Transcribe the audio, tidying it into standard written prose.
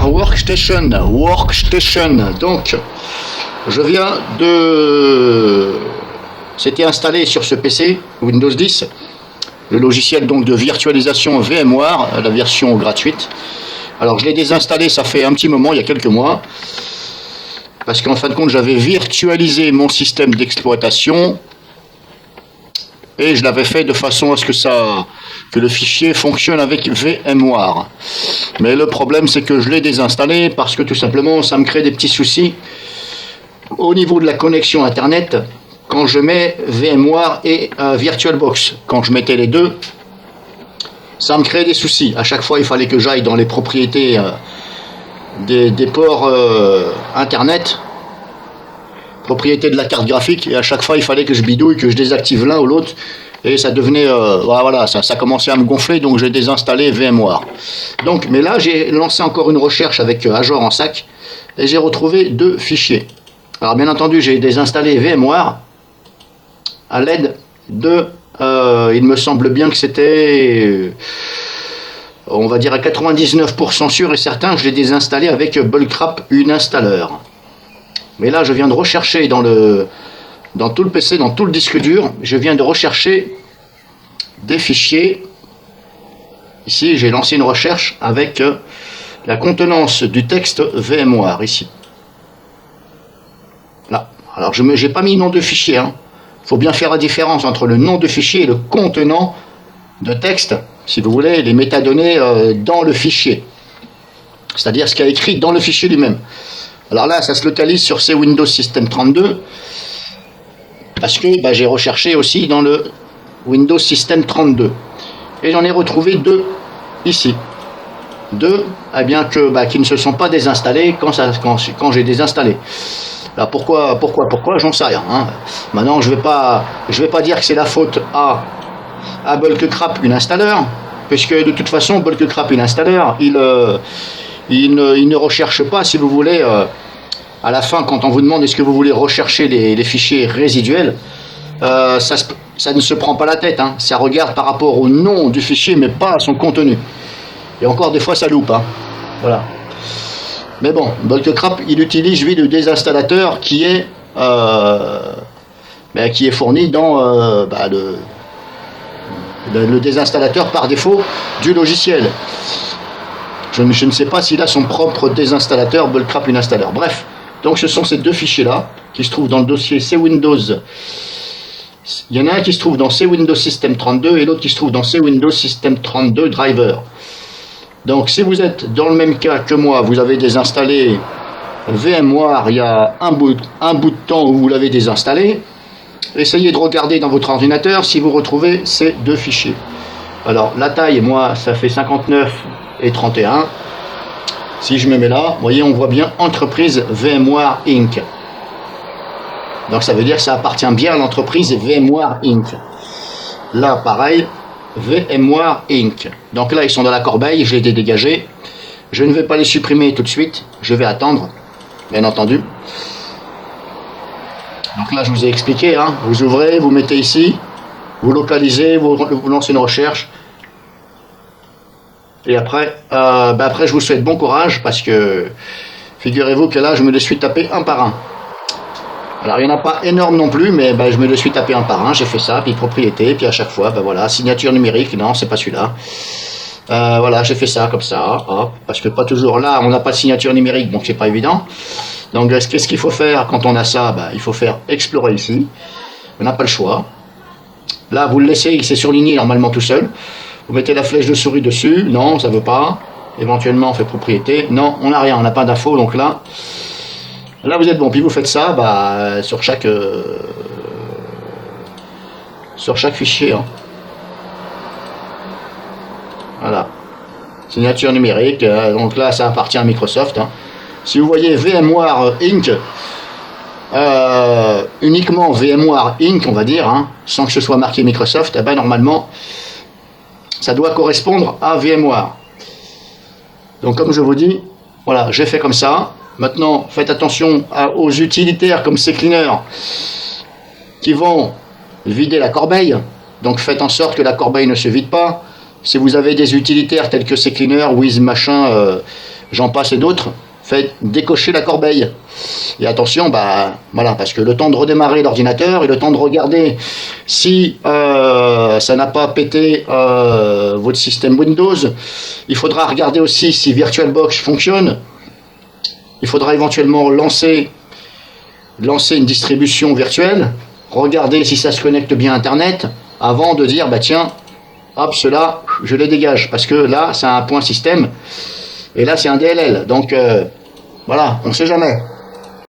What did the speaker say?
Workstation. Donc, je viens de... C'était installé sur ce PC, Windows 10, le logiciel donc de virtualisation VMware, la version gratuite. Alors, je l'ai désinstallé, ça fait un petit moment, il y a quelques mois, parce qu'en fin de compte, j'avais virtualisé mon système d'exploitation et je l'avais fait de façon à ce que le fichier fonctionne avec VMware. Mais le problème, c'est que je l'ai désinstallé parce que tout simplement, ça me crée des petits soucis au niveau de la connexion Internet quand je mets VMware et VirtualBox. Quand je mettais les deux, ça me crée des soucis. À chaque fois, il fallait que j'aille dans les propriétés des ports Internet, propriété de la carte graphique, et à chaque fois, il fallait que je bidouille, que je désactive l'un ou l'autre. Et ça devenait, voilà, ça commençait à me gonfler, donc j'ai désinstallé VMware. Donc, mais là, j'ai lancé encore une recherche avec Azure en sac, et j'ai retrouvé deux fichiers. Alors, bien entendu, j'ai désinstallé VMware à l'aide de, il me semble bien que c'était, on va dire à 99% sûr et certain, je l'ai désinstallé avec Bulkrap Uninstaller. Mais là, je viens de rechercher dans tout le PC, dans tout le disque dur, je viens de rechercher des fichiers. Ici, j'ai lancé une recherche avec la contenance du texte VMware, ici. Là. Alors, je n'ai pas mis le nom de fichier. Il faut bien faire la différence entre le nom de fichier et le contenant de texte, si vous voulez, les métadonnées dans le fichier. C'est-à-dire ce qu'il y a écrit dans le fichier lui-même. Alors là, ça se localise sur ces Windows System 32, parce que j'ai recherché aussi dans le Windows System 32. Et j'en ai retrouvé deux ici. Deux qui ne se sont pas désinstallés quand j'ai désinstallé. Alors pourquoi j'en sais rien. Maintenant, je vais pas dire que c'est la faute à Bulkrap Uninstaller, puisque de toute façon, Bulkrap Uninstaller, il ne recherche pas, si vous voulez, à la fin, quand on vous demande est-ce que vous voulez rechercher les fichiers résiduels, ça ne se prend pas la tête. Ça regarde par rapport au nom du fichier, mais pas à son contenu. Et encore, des fois, ça loupe. Voilà. Mais bon, Bulkrap, il utilise, lui, le désinstallateur qui est fourni dans le désinstallateur par défaut du logiciel. Je ne sais pas s'il a son propre désinstallateur Bulkrap Uninstaller. Bref, donc ce sont ces deux fichiers-là qui se trouvent dans le dossier C-Windows. Il y en a un qui se trouve dans C-Windows System 32 et l'autre qui se trouve dans C-Windows System 32 Driver. Donc si vous êtes dans le même cas que moi, vous avez désinstallé VMware il y a un bout de temps où vous l'avez désinstallé, essayez de regarder dans votre ordinateur si vous retrouvez ces deux fichiers. Alors la taille, moi, ça fait 59 et 31. Si je me mets là, vous voyez, on voit bien entreprise VMware Inc. Donc ça veut dire que ça appartient bien à l'entreprise VMware Inc. Là, pareil, VMware Inc. Donc là, ils sont dans la corbeille, je les ai dégagés. Je ne vais pas les supprimer tout de suite, je vais attendre, bien entendu. Donc là, je vous ai expliqué, vous ouvrez, vous mettez ici, vous localisez, vous lancez une recherche. Et après, je vous souhaite bon courage, parce que figurez-vous que là, je me les suis tapé un par un. Alors, il n'y en a pas énorme non plus, mais je me le suis tapé un par un. J'ai fait ça, puis propriété, puis à chaque fois, voilà, signature numérique. Non, c'est pas celui-là. Voilà, j'ai fait ça comme ça, parce que pas toujours là, on n'a pas de signature numérique, donc c'est pas évident. Donc, qu'est-ce qu'il faut faire quand on a ça? Il faut faire explorer ici. On n'a pas le choix. Là, vous le laissez, il s'est surligné normalement tout seul. Vous mettez la flèche de souris dessus. Non, ça veut pas. Éventuellement, on fait propriété. Non, on n'a rien, on n'a pas d'infos, donc là. Là, vous êtes bon. Puis vous faites ça sur chaque fichier. Voilà. Signature numérique. Donc là, ça appartient à Microsoft. Si vous voyez VMware Inc., uniquement VMware Inc., on va dire, sans que ce soit marqué Microsoft, normalement, ça doit correspondre à VMware. Donc, comme je vous dis, voilà, j'ai fait comme ça. Maintenant, faites attention aux utilitaires comme CCleaner qui vont vider la corbeille. Donc, faites en sorte que la corbeille ne se vide pas. Si vous avez des utilitaires tels que CCleaner, Wiz, machin, j'en passe et d'autres, faites décocher la corbeille. Et attention, voilà, parce que le temps de redémarrer l'ordinateur et le temps de regarder si ça n'a pas pété votre système Windows, il faudra regarder aussi si VirtualBox fonctionne. Il faudra éventuellement lancer une distribution virtuelle, regarder si ça se connecte bien à Internet, avant de dire, tiens, hop, cela, je les dégage, parce que là, c'est un point système, et là, c'est un DLL. Donc, voilà, on ne sait jamais.